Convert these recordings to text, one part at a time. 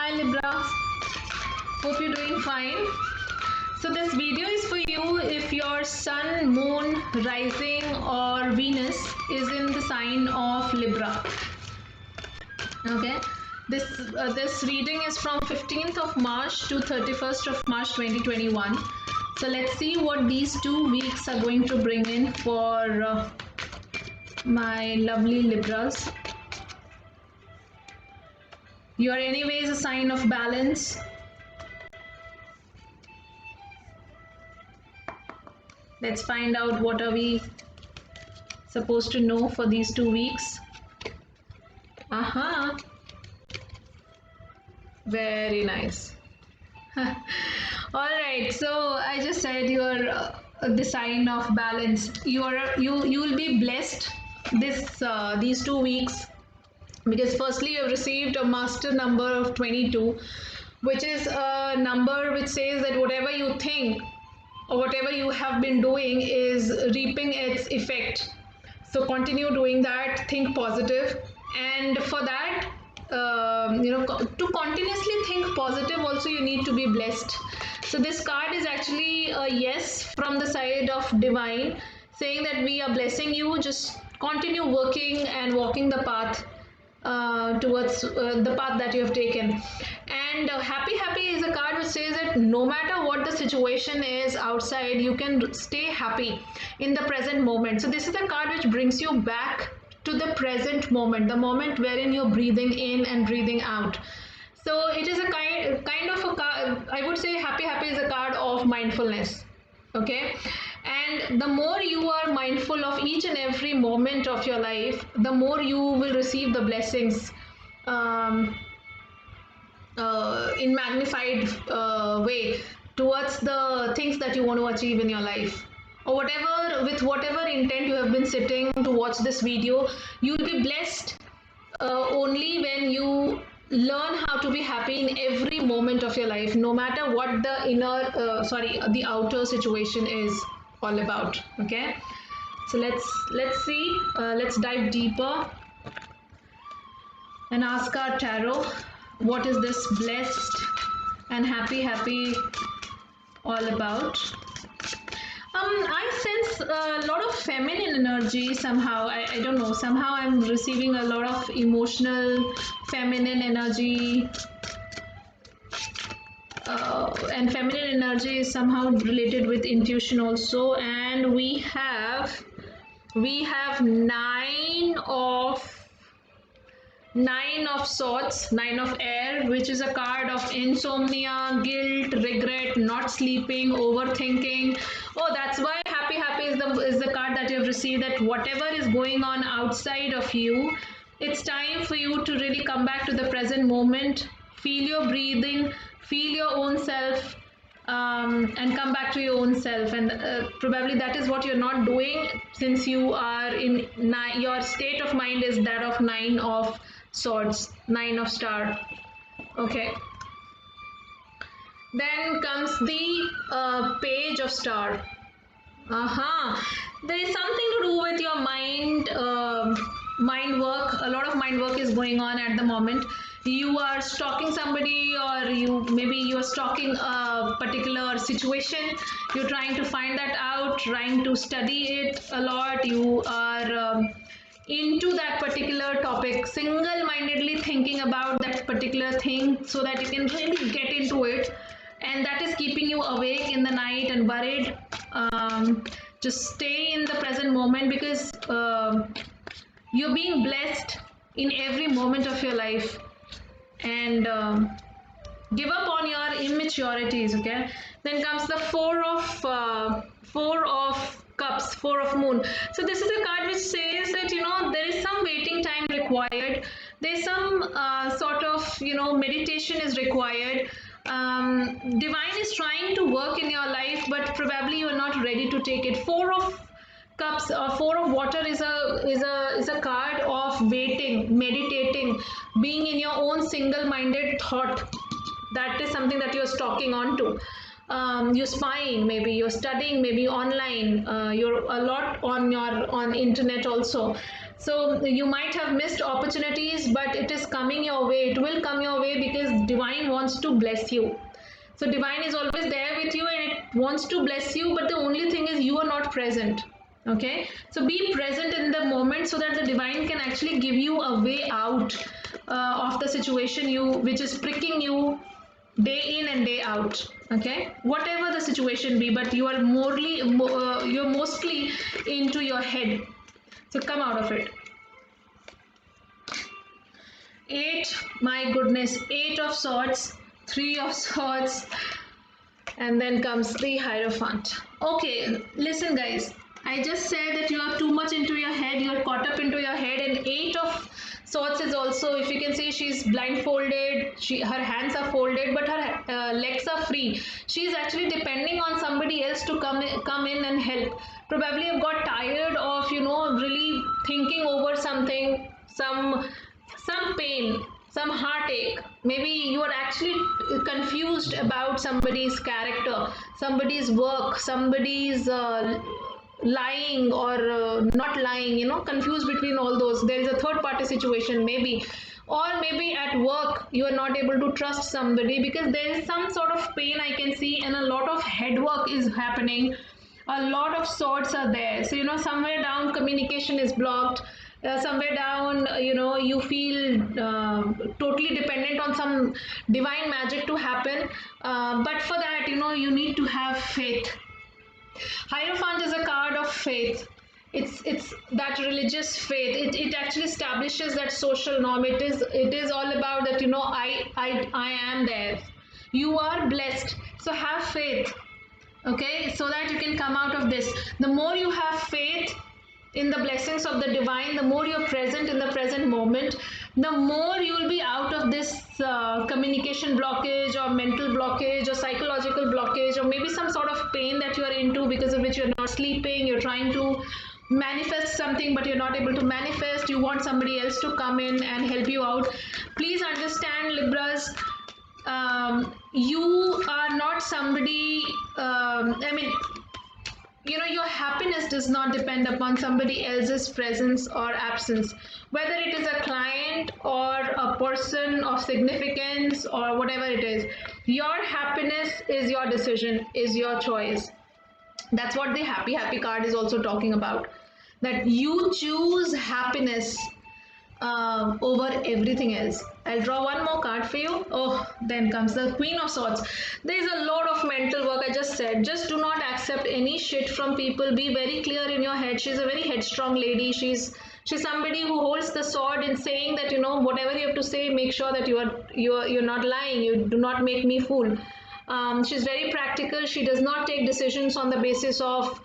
Hi Libra, hope you're doing fine. So this video is for you if your sun, moon, rising or Venus is in the sign of Libra. Okay, this reading is from 15th of March to 31st of March 2021. So let's see what these 2 weeks are going to bring in for my lovely Libras. You are anyways a sign of balance. Let's find out what are we supposed to know for these 2 weeks. Aha. Very nice. All right, so I just said you're the sign of balance. You will be blessed these 2 weeks, because firstly you've received a master number of 22, which is a number which says that whatever you think or whatever you have been doing is reaping its effect. So continue doing that, think positive, and for that to continuously think positive also you need to be blessed. So this card is actually a yes from the side of divine, saying that we are blessing you, just continue working and walking the path towards the path that you have taken. And happy is a card which says that no matter what the situation is outside, you can stay happy in the present moment. So this is a card which brings you back to the present moment, the moment wherein you're breathing in and breathing out. So it is a kind of a card. I would say happy is a card of mindfulness. Okay, and the more you are mindful of each and every moment of your life, the more you will receive the blessings in magnified way towards the things that you want to achieve in your life, or whatever, with whatever intent you have been sitting to watch this video. You will be blessed only when you learn how to be happy in every moment of your life, no matter what the outer situation is all about. Okay, so let's see, let's dive deeper and ask our tarot, what is this blessed and happy all about? I sense a lot of feminine energy somehow. I don't know. Somehow I'm receiving a lot of emotional feminine energy. And feminine energy is somehow related with intuition also. And we have Nine of Swords, Nine of Air, which is a card of insomnia, guilt, regret, not sleeping, overthinking. Oh, that's why happy is the card that you have received. That whatever is going on outside of you, it's time for you to really come back to the present moment. Feel your breathing, feel your own self, and come back to your own self. And probably that is what you're not doing, since you are in your state of mind is that of Nine of Swords, Nine of Star. Okay, then comes the Page of Star. There is something to do with your mind, mind work. A lot of mind work is going on at the moment. You are stalking somebody, or you're stalking a particular situation. You're trying to find that out, trying to study it a lot. You are into that particular topic, single-mindedly thinking about that particular thing so that you can really get into it, and that is keeping you awake in the night and worried. Just stay in the present moment, because you're being blessed in every moment of your life, and give up on your immaturities. Okay, then comes the Four of Cups, Four of Moon. So this is a card which says that there is some waiting time required. There's some sort of meditation is required. Divine is trying to work in your life, but probably you are not ready to take it. Four of Cups, Four of Water is a card of waiting, meditating, being in your own single-minded thought. That is something that you're stalking on to. You're spying, maybe you're studying, maybe online. You're a lot on internet also. So you might have missed opportunities, but it is coming your way. It will come your way because divine wants to bless you. So divine is always there with you and it wants to bless you, but the only thing is you are not present. Okay, so be present in the moment so that the divine can actually give you a way out of the situation you which is pricking you day in and day out. Okay, whatever the situation be, but you are you're mostly into your head, so come out of it. 8, my goodness, 8 of swords, 3 of swords, and then comes the Hierophant. Okay, listen guys, I just said that you are too much into your head, you are caught up into your head, and 8 of swords is also, if you can say, she's blindfolded, her hands are folded, but her legs are free. She's actually depending on somebody else to come in and help. Probably you've got tired of, really thinking over something, some pain, some heartache. Maybe you are actually confused about somebody's character, somebody's work, somebody's lying or not lying, confused between all those. There is a third party situation, maybe. Or maybe at work you are not able to trust somebody because there is some sort of pain I can see, and a lot of head work is happening. A lot of swords are there. So, somewhere down communication is blocked. Somewhere down, you feel totally dependent on some divine magic to happen. But for that, you need to have faith. Hierophant is a card of faith. It's that religious faith. It actually establishes that social norm. It is all about that, I am there. You are blessed. So have faith. Okay, so that you can come out of this. The more you have faith in the blessings of the divine, the more you're present in the present moment, the more you will be out of this communication blockage or mental blockage or psychological blockage, or maybe some sort of pain that you are into because of which you're not sleeping, you're trying to manifest something but you're not able to manifest, you want somebody else to come in and help you out. Please understand, Libras, you are not somebody, your happiness does not depend upon somebody else's presence or absence, whether it is a client or a person of significance or whatever it is. Your happiness is your decision, is your choice. That's what the happy card is also talking about, that you choose happiness over everything else. I'll draw one more card for you. Oh, then comes the Queen of Swords. There is a lot of mental work. I just said, just do not accept any shit from people. Be very clear in your head. She's a very headstrong lady. She's somebody who holds the sword in saying that, whatever you have to say, make sure that you're not lying. You do not make me fool. She's very practical. She does not take decisions on the basis of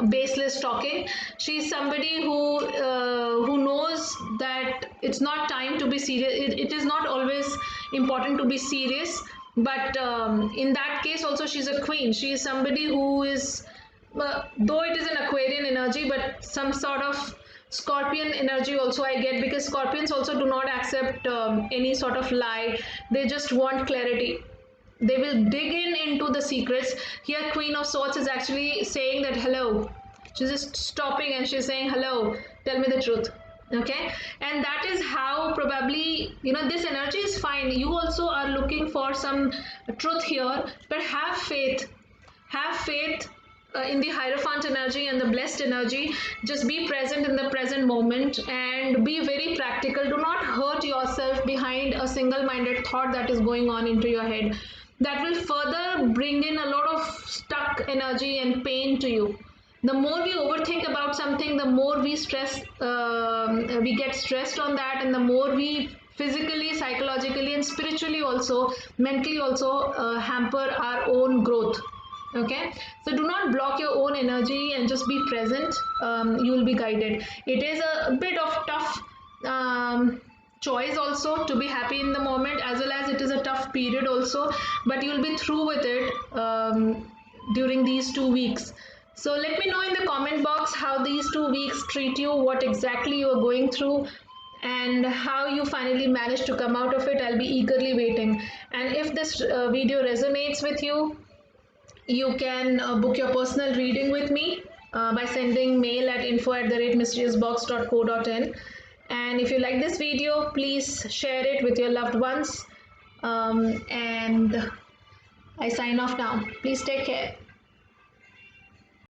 baseless talking. She's somebody who knows that it's not time to be serious. It is not always important to be serious, but in that case also she's a queen. She is somebody who is, though it is an Aquarian energy, but some sort of Scorpion energy also I get, because Scorpions also do not accept any sort of lie. They just want clarity. They will dig into the secrets. Here Queen of Swords is actually saying that hello. She's just stopping and she's saying hello, tell me the truth. Okay, and that is how probably, this energy is fine. You also are looking for some truth here, but have faith. Have faith in the Hierophant energy and the blessed energy. Just be present in the present moment and be very practical. Do not hurt yourself behind a single-minded thought that is going on into your head. That will further bring in a lot of stuck energy and pain to you. The more we overthink about something, the more we get stressed on that, and the more we physically, psychologically, and spiritually also, mentally also hamper our own growth. Okay, so do not block your own energy and just be present. You will be guided. It is a bit of tough choice also to be happy in the moment, as well as it is a tough period also, but you'll be through with it during these 2 weeks. So let me know in the comment box how these 2 weeks treat you, what exactly you are going through, and how you finally managed to come out of it. I'll be eagerly waiting. And if this video resonates with you, you can book your personal reading with me. by sending mail at info@mysteriousbox.co.in. And if you like this video, please share it with your loved ones. And I sign off now. Please take care.